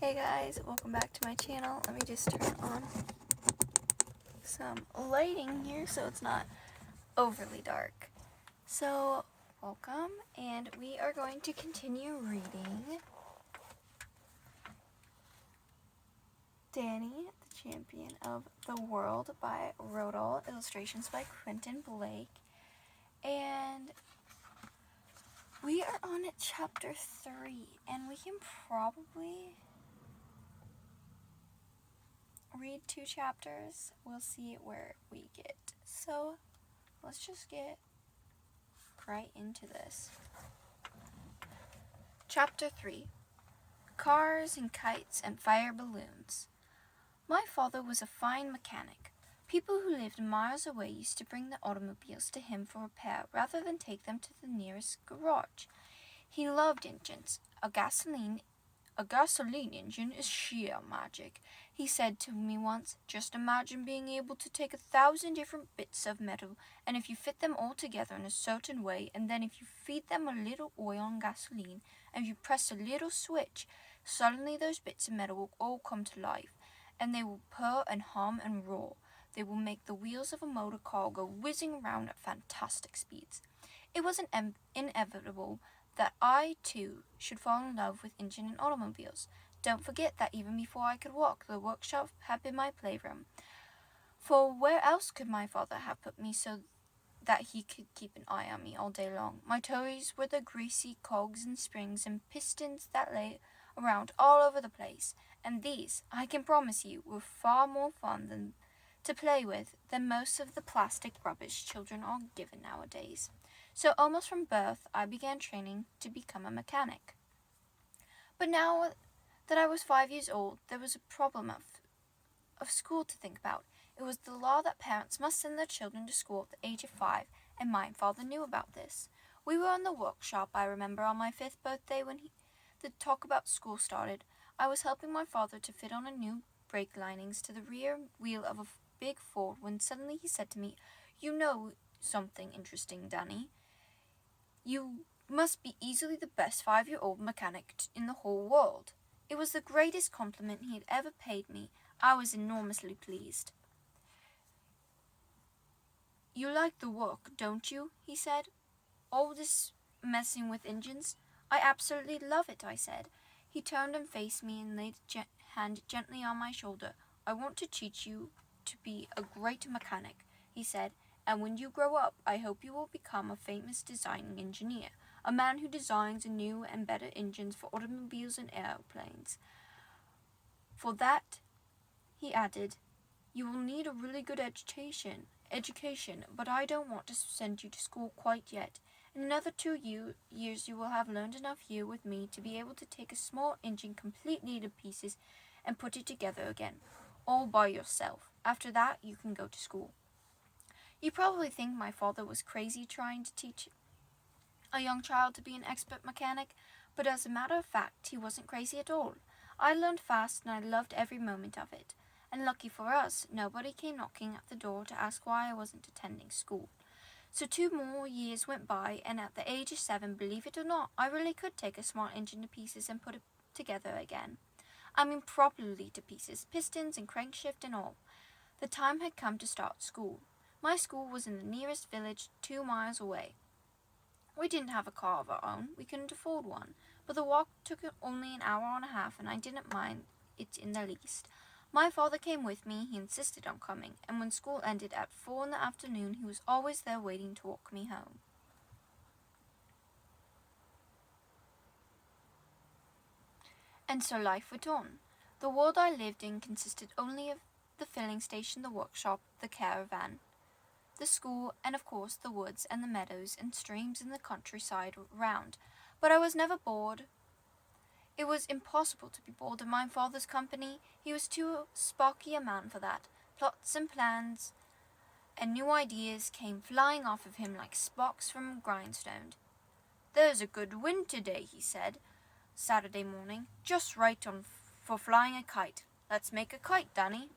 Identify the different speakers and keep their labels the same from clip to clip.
Speaker 1: Hey guys, welcome back to my channel. Let me just turn on some lighting here so it's not overly dark. So, welcome, and we are going to continue reading Danny, the Champion of the World by Roald Dahl, illustrations by Quentin Blake, and we are on chapter 3, and we can probably read 2 chapters. We'll see where we get. So, let's just get right into this. Chapter 3. Cars and Kites and Fire Balloons. My father was a fine mechanic. People who lived miles away used to bring their automobiles to him for repair rather than take them to the nearest garage. He loved engines. A gasoline engine is sheer magic, he said to me once. Just imagine being able to take 1,000 different bits of metal, and if you fit them all together in a certain way, and then if you feed them a little oil and gasoline, and you press a little switch, suddenly those bits of metal will all come to life, and they will purr and hum and roar. They will make the wheels of a motor car go whizzing around at fantastic speeds. It was inevitable that I, too, should fall in love with engine and automobiles. Don't forget that even before I could walk, the workshop had been my playroom. For where else could my father have put me so that he could keep an eye on me all day long? My toys were the greasy cogs and springs and pistons that lay around all over the place, and these, I can promise you, were far more fun to play with than most of the plastic rubbish children are given nowadays. So almost from birth, I began training to become a mechanic. But now that I was 5 years old, there was a problem of school to think about. It was the law that parents must send their children to school at the age of 5, and my father knew about this. We were in the workshop, I remember, on my 5th birthday when the talk about school started. I was helping my father to fit on a new brake linings to the rear wheel of a big Ford when suddenly he said to me, "You know something interesting, Danny. You must be easily the best 5-year-old mechanic in the whole world." It was the greatest compliment he had ever paid me. I was enormously pleased. "You like the work, don't you?" he said. "All this messing with engines?" "I absolutely love it," I said. He turned and faced me and laid a hand gently on my shoulder. "I want to teach you to be a great mechanic," he said, "and when you grow up, I hope you will become a famous designing engineer, a man who designs new and better engines for automobiles and airplanes. For that," he added, "you will need a really good education, but I don't want to send you to school quite yet. In another 2 years you will have learned enough here with me to be able to take a small engine completely to pieces and put it together again, all by yourself. After that, you can go to school." You probably think my father was crazy trying to teach a young child to be an expert mechanic, but as a matter of fact, he wasn't crazy at all. I learned fast, and I loved every moment of it. And lucky for us, nobody came knocking at the door to ask why I wasn't attending school. So 2 more years went by, and at the age of 7, believe it or not, I really could take a small engine to pieces and put it together again. I mean properly to pieces, pistons and crankshaft and all. The time had come to start school. My school was in the nearest village 2 miles away. We didn't have a car of our own. We couldn't afford one. But the walk took only an hour and a half, and I didn't mind it in the least. My father came with me. He insisted on coming, and when school ended at 4 in the afternoon, he was always there waiting to walk me home. And so life went on. The world I lived in consisted only of the filling station, the workshop, the caravan, the school, and of course the woods and the meadows and streams in the countryside round. But I was never bored. It was impossible to be bored of my father's company. He was too sparky a man for that. Plots and plans and new ideas came flying off of him like sparks from a grindstone. "There's a good wind today," he said, Saturday morning. "Just right on for flying a kite. Let's make a kite, Danny."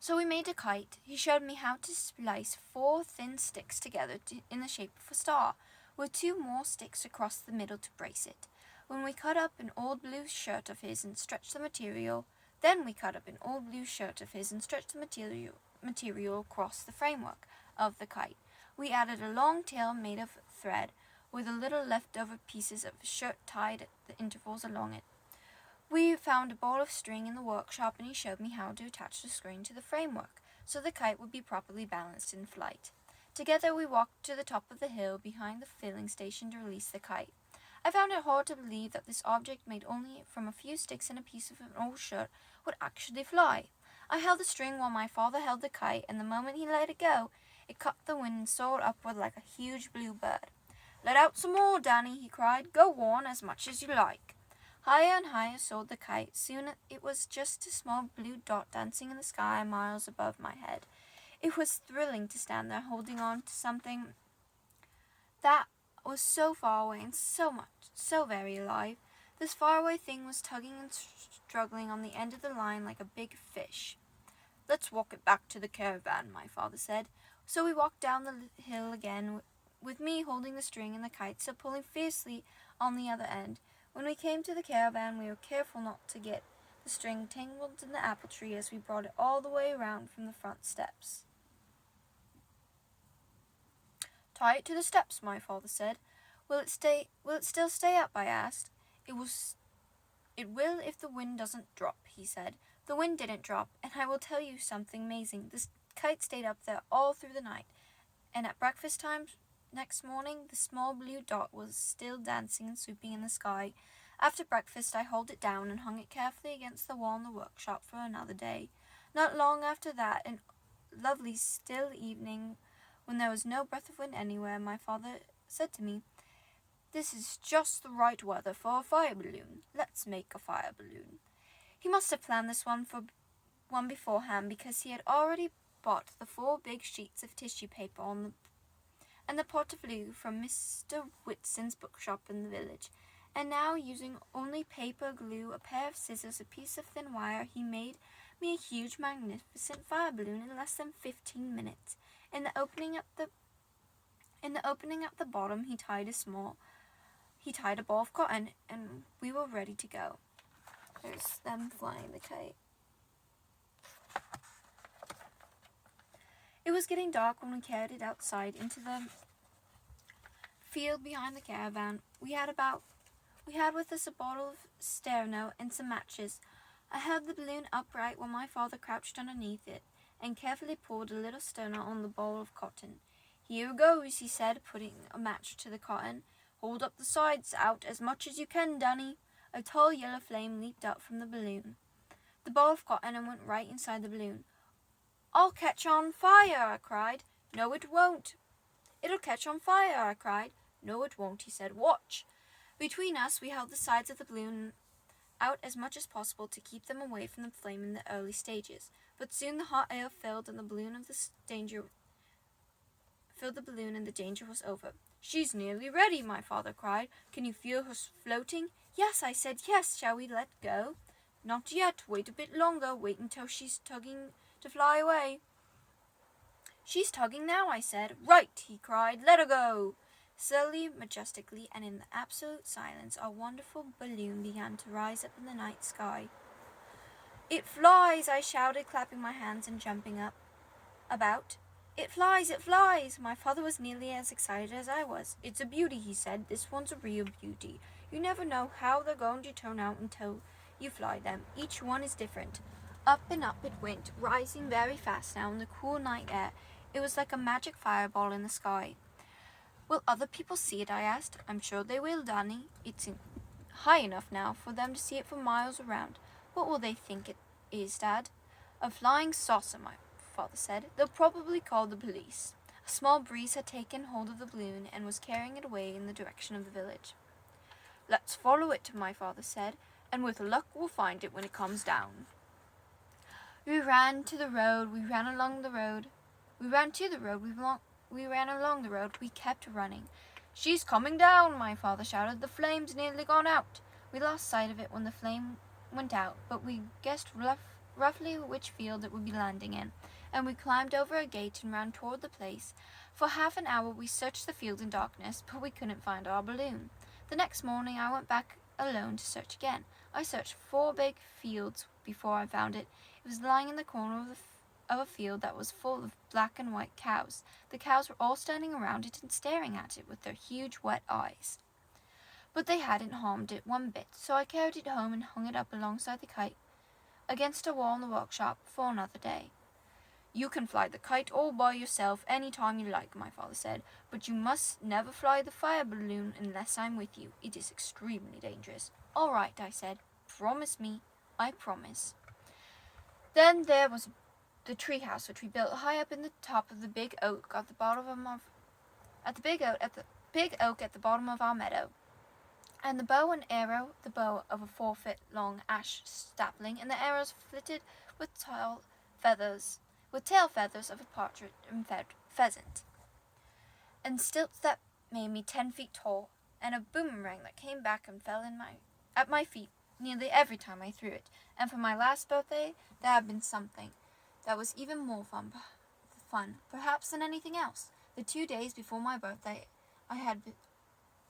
Speaker 1: So we made a kite. He showed me how to splice 4 thin sticks together in the shape of a star, with 2 more sticks across the middle to brace it. when we cut up an old blue shirt of his and stretched the material. Then we cut up an old blue shirt of his and stretched the material across the framework of the kite. We added a long tail made of thread, with a little leftover pieces of shirt tied at the intervals along it. We found a ball of string in the workshop, and he showed me how to attach the string to the framework, so the kite would be properly balanced in flight. Together we walked to the top of the hill behind the filling station to release the kite. I found it hard to believe that this object, made only from a few sticks and a piece of an old shirt, would actually fly. I held the string while my father held the kite, and the moment he let it go, it caught the wind and soared upward like a huge blue bird. "Let out some more, Danny," he cried. "Go on, as much as you like." Higher and higher soared the kite. Soon it was just a small blue dot dancing in the sky miles above my head. It was thrilling to stand there holding on to something that was so far away and so very alive. This faraway thing was tugging and struggling on the end of the line like a big fish. "Let's walk it back to the caravan," my father said. So we walked down the hill again, with me holding the string and the kite still pulling fiercely on the other end. When we came to the caravan, we were careful not to get the string tangled in the apple tree as we brought it all the way around from the front steps. "Tie it to the steps," my father said. Will it still stay up?" I asked. It will if the wind doesn't drop," he said. The wind didn't drop, and I will tell you something amazing. The kite stayed up there all through the night, and at breakfast time next morning, the small blue dot was still dancing and swooping in the sky. After breakfast, I hauled it down and hung it carefully against the wall in the workshop for another day. Not long after that, a lovely still evening, when there was no breath of wind anywhere, my father said to me, "This is just the right weather for a fire balloon. Let's make a fire balloon." He must have planned this one beforehand, because he had already bought the 4 big sheets of tissue paper and the pot of glue from Mr. Whitson's bookshop in the village, and now, using only paper, glue, a pair of scissors, a piece of thin wire, he made me a huge, magnificent fire balloon in less than 15 minutes. In the opening at the bottom, he tied a ball of cotton, and we were ready to go. There's them flying the kite. It was getting dark when we carried it outside into the field behind the caravan. We had with us a bottle of sterno and some matches. I held the balloon upright while my father crouched underneath it and carefully poured a little sterno on the ball of cotton. "Here goes," he said, putting a match to the cotton. "Hold up the sides out as much as you can, Danny." A tall yellow flame leaped up from the balloon, the ball of cotton, and went right inside the balloon. "I'll catch on fire," I cried. "No, it won't." "It'll catch on fire," I cried. "No, it won't," he said. "Watch." Between us, we held the sides of the balloon out as much as possible to keep them away from the flame in the early stages. But soon the hot air filled the balloon and the danger was over. "She's nearly ready," my father cried. "Can you feel her floating?" "Yes," I said. "Yes. Shall we let go?" "Not yet. Wait a bit longer. Wait until she's tugging to fly away." "She's tugging now," I said. "Right," he cried. "Let her go." Slowly, majestically, and in the absolute silence, our wonderful balloon began to rise up in the night sky. "It flies!" I shouted, clapping my hands and jumping about. "It flies! It flies!" My father was nearly as excited as I was. "It's a beauty," he said. "This one's a real beauty. You never know how they're going to turn out until you fly them. Each one is different." Up and up it went, rising very fast now in the cool night air. It was like a magic fireball in the sky. "Will other people see it?" I asked. "I'm sure they will, Danny. It's high enough now for them to see it for miles around." "What will they think it is, Dad?" "A flying saucer," my father said. "They'll probably call the police." A small breeze had taken hold of the balloon and was carrying it away in the direction of the village. "Let's follow it," my father said, "and with luck we'll find it when it comes down." We ran to the road, we ran along the road. We ran to the road, we ran along the road, we kept running. "She's coming down," my father shouted. "The flame's nearly gone out." We lost sight of it when the flame went out, but we guessed roughly which field it would be landing in, and we climbed over a gate and ran toward the place. For half an hour we searched the field in darkness, but we couldn't find our balloon. The next morning I went back alone to search again. I searched 4 big fields before I found it. It was lying in the corner of a field that was full of black and white cows. The cows were all standing around it and staring at it with their huge wet eyes. But they hadn't harmed it one bit, so I carried it home and hung it up alongside the kite against a wall in the workshop for another day. You can fly the kite all by yourself any time you like, my father said, but you must never fly the fire balloon unless I'm with you. It is extremely dangerous. All right, I said. Promise me. I promise. Then there was the tree house, which we built high up in the top of the big oak at the bottom of the bottom of our meadow. And the bow and arrow, the bow of a 4-foot long ash sapling, and the arrows flitted with tail feathers of a partridge and pheasant, and stilts that made me 10 feet tall, and a boomerang that came back and fell at my feet nearly every time I threw it. And for my last birthday, there had been something that was even more fun, perhaps, than anything else. The 2 days before my birthday, I had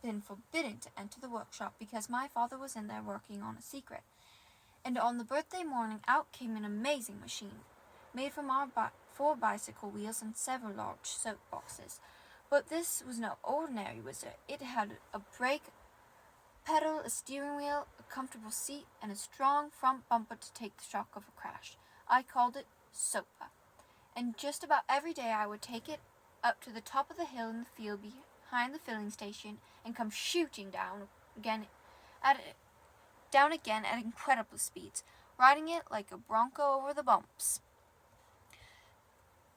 Speaker 1: been forbidden to enter the workshop because my father was in there working on a secret. And on the birthday morning, out came an amazing machine, made from our 4 bicycle wheels and several large soap boxes. But this was no ordinary wizard. It had a brake pedal, a steering wheel, a comfortable seat, and a strong front bumper to take the shock of a crash. I called it Sopa. And just about every day I would take it up to the top of the hill in the field behind the filling station and come shooting down again at incredible speeds, riding it like a bronco over the bumps.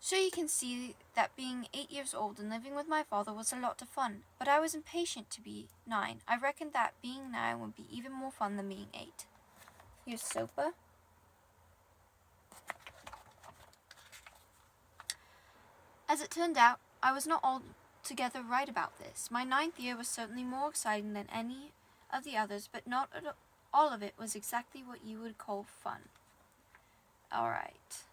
Speaker 1: So you can see that being 8 years old and living with my father was a lot of fun, but I was impatient to be 9. I reckoned that being 9 would be even more fun than being 8. Here's Sopa. As it turned out, I was not altogether right about this. My 9th year was certainly more exciting than any of the others, but not all of it was exactly what you would call fun. Alright.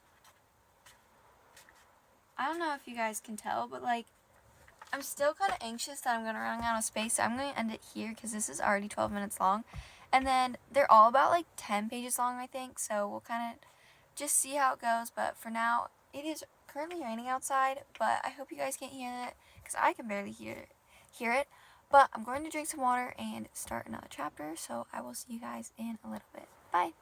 Speaker 1: I don't know if you guys can tell, but I'm still kind of anxious that I'm going to run out of space, so I'm going to end it here because this is already 12 minutes long. And then they're all about 10 pages long, I think, so we'll kind of just see how it goes. But for now, it is currently raining outside, but I hope you guys can't hear it because I can barely hear it. But I'm going to drink some water and start another chapter, so I will see you guys in a little bit. Bye!